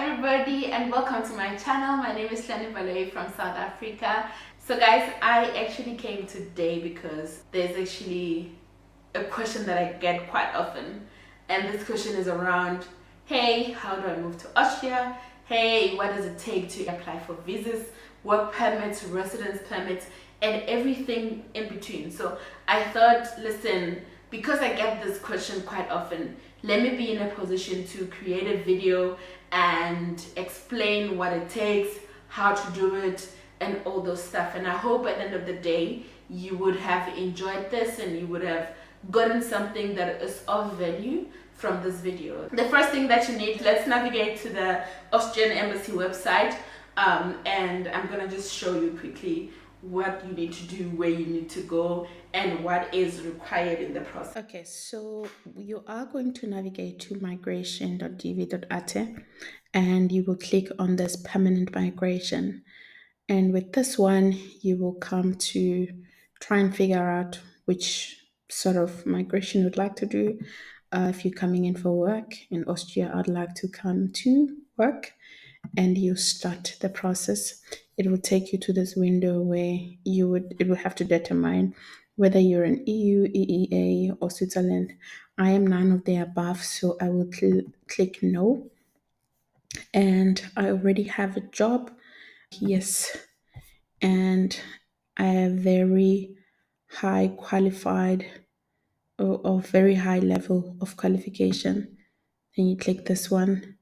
everybody and welcome to my channel. My name is Lani Baloi from South Africa. So guys, I actually came today because there's actually a question that I get quite often, and this question is around, hey, how do I move to Austria? Hey, what does it take to apply for visas, work permits, residence permits, and everything in between. So I thought, listen, because I get this question quite often, let me be in a position to create a video and explain what it takes, how to do it, and all those stuff. And I hope at the end of the day you would have enjoyed this and you would have gotten something that is of value from this video. The first thing that you need, let's navigate to the Austrian Embassy website, and I'm gonna just show you quickly what you need to do, where you need to go, and what is required in the process. Okay, so you are going to navigate to migration.dv.at and you will click on this permanent migration. And with this one, you will come to try and figure out which sort of migration you'd like to do. If you're coming in for work in Austria, I'd like to come to work, and you start the process. It will take you to this window where it will have to determine whether you're an EU, EEA, or Switzerland. I am none of the above, so I will click no. And I already have a job. Yes. And I have very high qualified or very high level of qualification. Then you click this one.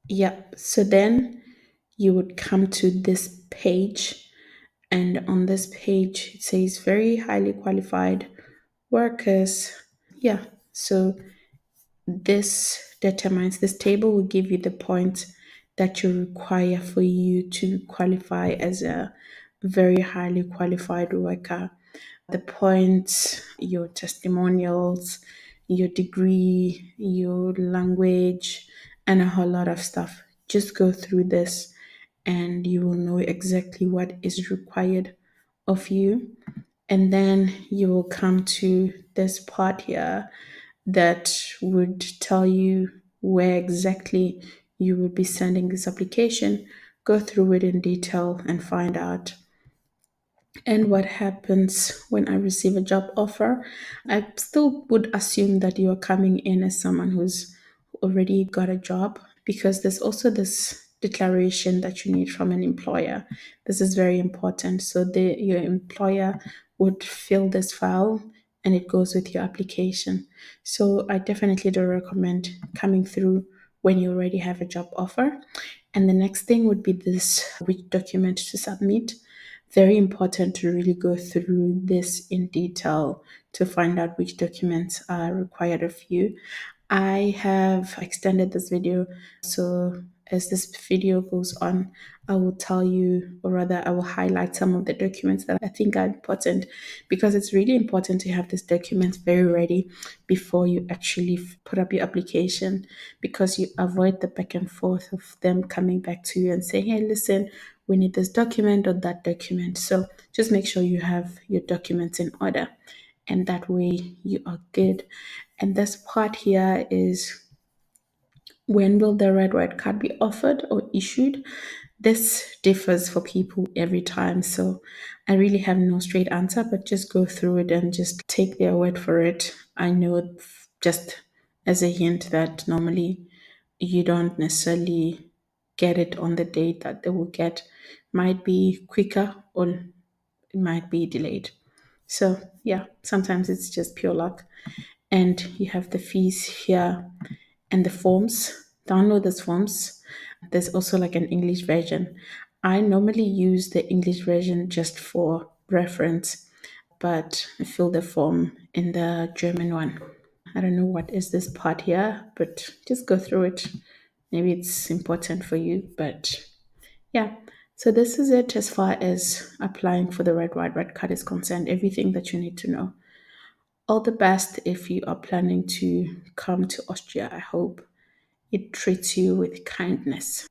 Yep. So then you would come to this page, and on this page it says very highly qualified workers. Yeah. So this table will give you the points that you require for you to qualify as a very highly qualified worker. The points, your testimonials, your degree, your language, and a whole lot of stuff. Just go through this and you will know exactly what is required of you. And then you will come to this part here that would tell you where exactly you would be sending this application. Go through it in detail and find out. And what happens when I receive a job offer? I still would assume that you are coming in as someone who's already got a job, because there's also this declaration that you need from an employer. This is very important. So your employer would fill this file and it goes with your application. So I definitely do recommend coming through when you already have a job offer. And the next thing would be this, which document to submit. Very important to really go through this in detail to find out which documents are required of you. I have extended this video, so as this video goes on, I will tell you, or rather, I will highlight some of the documents that I think are important, because it's really important to have these documents very ready before you actually put up your application, because you avoid the back and forth of them coming back to you and saying, hey, listen, we need this document or that document. So just make sure you have your documents in order, and that way you are good. And this part here is, when will the red white card be offered or issued? This differs for people every time. So I really have no straight answer, but just go through it and just take their word for it. I know, just as a hint, that normally you don't necessarily get it on the date that they will get. Might be quicker or it might be delayed. So yeah, sometimes it's just pure luck. And you have the fees here and the forms. Download those forms. There's also like an English version. I normally use the English version just for reference, but I fill the form in the German one. I don't know what is this part here, but just go through it. Maybe it's important for you, but yeah. So this is it as far as applying for the Red-White-Red Card is concerned. Everything that you need to know. All the best if you are planning to come to Austria. I hope it treats you with kindness.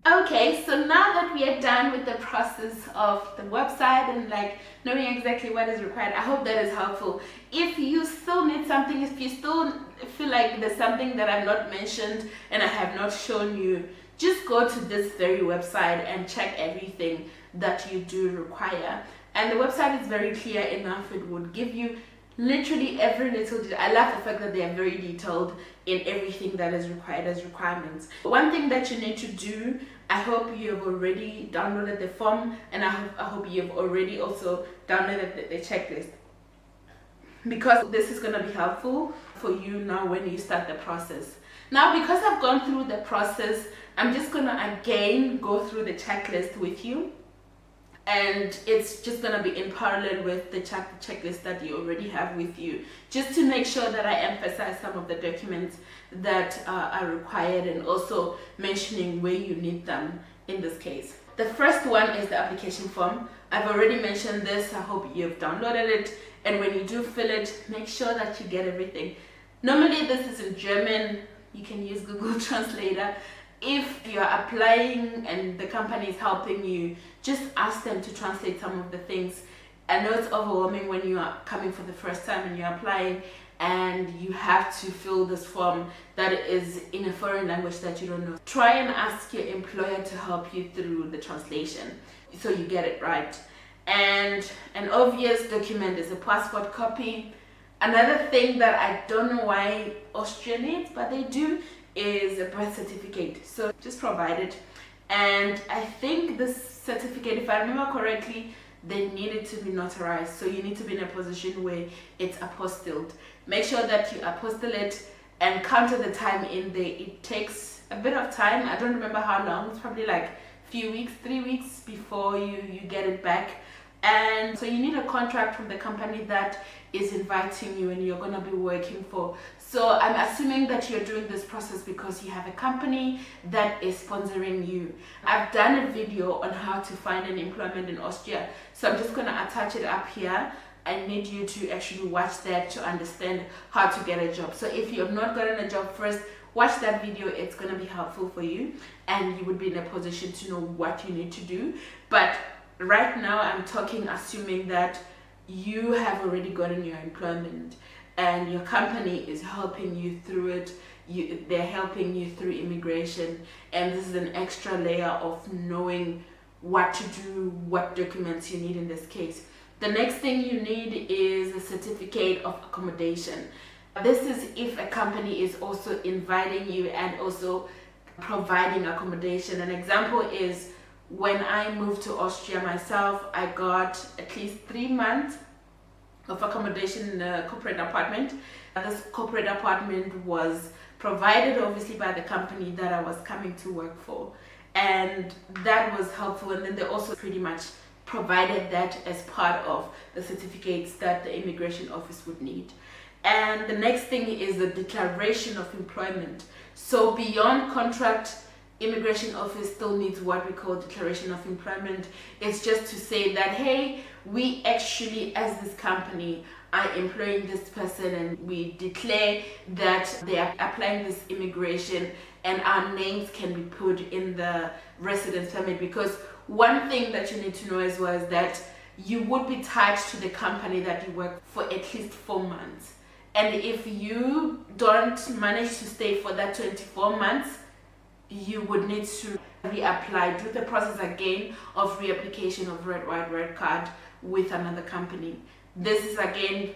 Okay, so now that we are done with the process of the website and like knowing exactly what is required, I hope that is helpful. If you still need something, if you still feel like there's something that I've not mentioned and I have not shown you, just go to this very website and check everything that you do require. And the website is very clear enough. It would give you literally every little detail. I love the fact that they are very detailed in everything that is required as requirements. One thing that you need to do, I hope you have already downloaded the form, and I hope you have already also downloaded the checklist, because this is going to be helpful for you now when you start the process. Now, because I've gone through the process, I'm just going to again go through the checklist with you. And it's just going to be in parallel with the checklist that you already have with you, just to make sure that I emphasize some of the documents that are required, and also mentioning where you need them in this case. The first one is the application form. I've already mentioned this. I hope you've downloaded it, and when you do fill it, make sure that you get everything. Normally this is in German. You can use Google Translator. If you're applying and the company is helping you, just ask them to translate some of the things. I know it's overwhelming when you are coming for the first time and you're applying and you have to fill this form that is in a foreign language that you don't know. Try and ask your employer to help you through the translation so you get it right. And an obvious document is a passport copy. Another thing that I don't know why Austria needs, but they do, is a birth certificate. So just provide it. And I think this certificate, if I remember correctly, they need it to be notarized. So you need to be in a position where it's apostilled. Make sure that you apostle it and counter the time in there. It takes a bit of time. I don't remember how long. It's probably like a few weeks, 3 weeks before you get it back. And so you need a contract from the company that is inviting you and you're going to be working for. So I'm assuming that you're doing this process because you have a company that is sponsoring you. I've done a video on how to find an employment in Austria, so I'm just going to attach it up here. I need you to actually watch that to understand how to get a job. So if you have not gotten a job first, watch that video. It's going to be helpful for you and you would be in a position to know what you need to do. But right now I'm talking assuming that you have already gotten your employment and your company is helping you through it. They're helping you through immigration, and this is an extra layer of knowing what to do, what documents you need in this case. The next thing you need is a certificate of accommodation. This is if a company is also inviting you and also providing accommodation. An example is when I moved to Austria myself, I got at least 3 months of accommodation in a corporate apartment. This corporate apartment was provided obviously by the company that I was coming to work for, and that was helpful. And then they also pretty much provided that as part of the certificates that the immigration office would need. And the next thing is the declaration of employment. So beyond contract, immigration office still needs what we call declaration of employment. It's just to say that, hey, we actually as this company are employing this person, and we declare that they are applying this immigration and our names can be put in the residence permit. Because one thing that you need to know as well is that you would be tied to the company that you work for at least 4 months. And if you don't manage to stay for that 24 months, you would need to reapply, do the process again of reapplication of Red-White-Red Card with another company. This is again,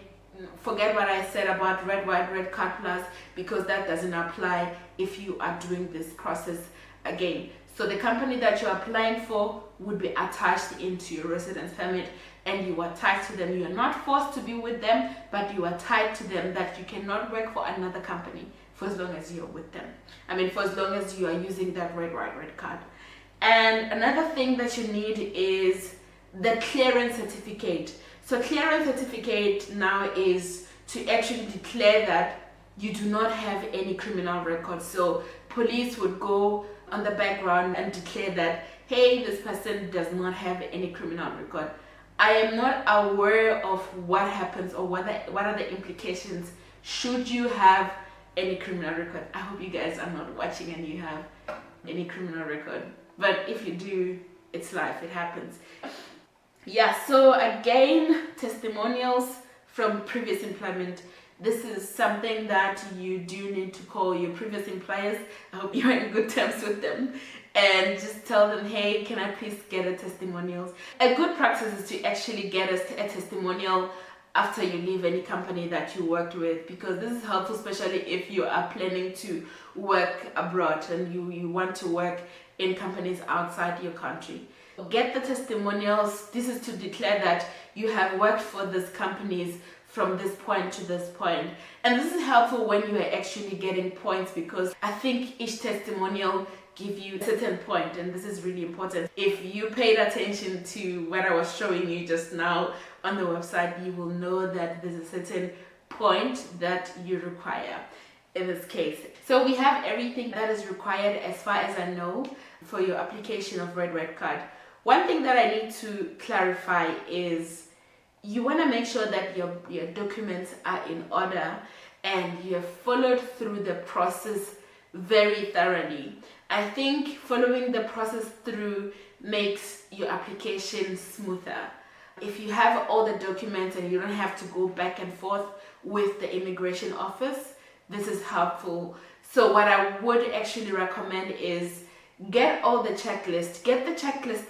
forget what I said about Red-White-Red Card Plus, because that doesn't apply if you are doing this process again. So the company that you're applying for would be attached into your residence permit, and you are tied to them. You are not forced to be with them, but you are tied to them, that you cannot work for another company for as long as you're with them. I mean, for as long as you are using that Red-White-Red Card. And another thing that you need is the clearance certificate. So clearance certificate now is to actually declare that you do not have any criminal record. So police would go on the background and declare that, hey, this person does not have any criminal record. I am not aware of what happens or what are the implications should you have any criminal record. I hope you guys are not watching and you have any criminal record. but if you do, it's life, it happens. Yeah, so again, testimonials from previous employment. This is something that you do need to call your previous employers. I hope you're in good terms with them. And just tell them, hey, can I please get a testimonial? A good practice is to actually get a testimonial after you leave any company that you worked with, because this is helpful, especially if you are planning to work abroad and you want to work in companies outside your country. Get the testimonials. This is to declare that you have worked for these companies from this point to this point. And this is helpful when you are actually getting points, because I think each testimonial give you a certain point, and this is really important. If you paid attention to what I was showing you just now on the website, you will know that there's a certain point that you require in this case. So we have everything that is required as far as I know for your application of Red Card. One thing that I need to clarify is you want to make sure that your documents are in order and you have followed through the process very thoroughly. I think following the process through makes your application smoother. If you have all the documents and you don't have to go back and forth with the immigration office, this is helpful. So what I would actually recommend is get all the checklist,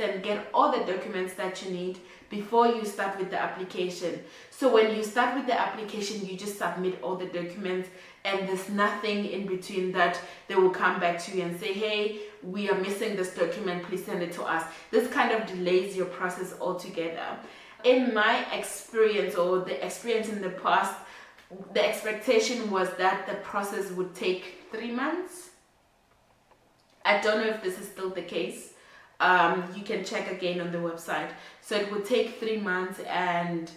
and get all the documents that you need before you start with the application. So when you start with the application, you just submit all the documents, and there's nothing in between that they will come back to you and say, hey, we are missing this document, please send it to us. This kind of delays your process altogether. In my experience, or the experience in the past, the expectation was that the process would take 3 months. I don't know if this is still the case. You can check again on the website. So it would take 3 months, and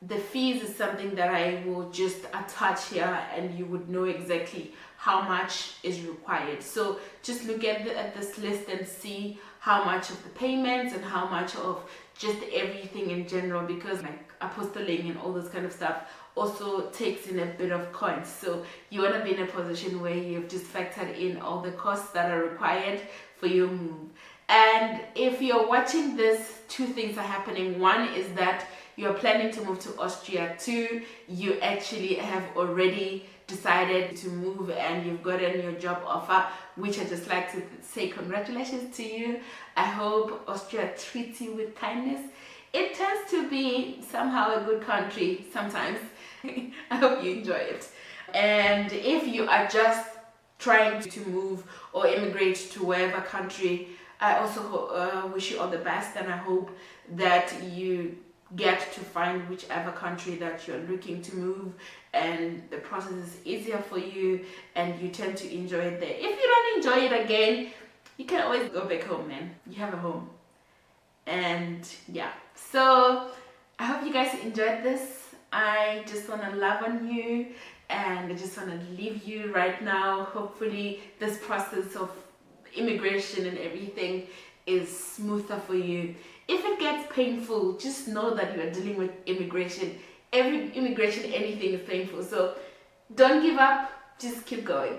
the fees is something that I will just attach here, and you would know exactly how much is required. So just look at this list and see how much of the payments and how much of just everything in general, because like apostilling and all this kind of stuff also takes in a bit of coins. So you want to be in a position where you've just factored in all the costs that are required for your move. And if you're watching this, 2 things are happening. One is that you're planning to move to Austria. 2, you actually have already decided to move and you've gotten your job offer, which I just like to say congratulations to you. I hope Austria treats you with kindness. It tends to be somehow a good country sometimes. I hope you enjoy it. And if you are just trying to move or immigrate to wherever country, I also wish you all the best, and I hope that you get to find whichever country that you're looking to move and the process is easier for you and you tend to enjoy it there. If you don't enjoy it again, you can always go back home, man. You have a home. And yeah, so I hope you guys enjoyed this. I just want to love on you, and I just want to leave you right now. Hopefully this process of immigration and everything is smoother for you. If it gets painful, just know that you are dealing with immigration. Every immigration, anything is painful. So don't give up, just keep going.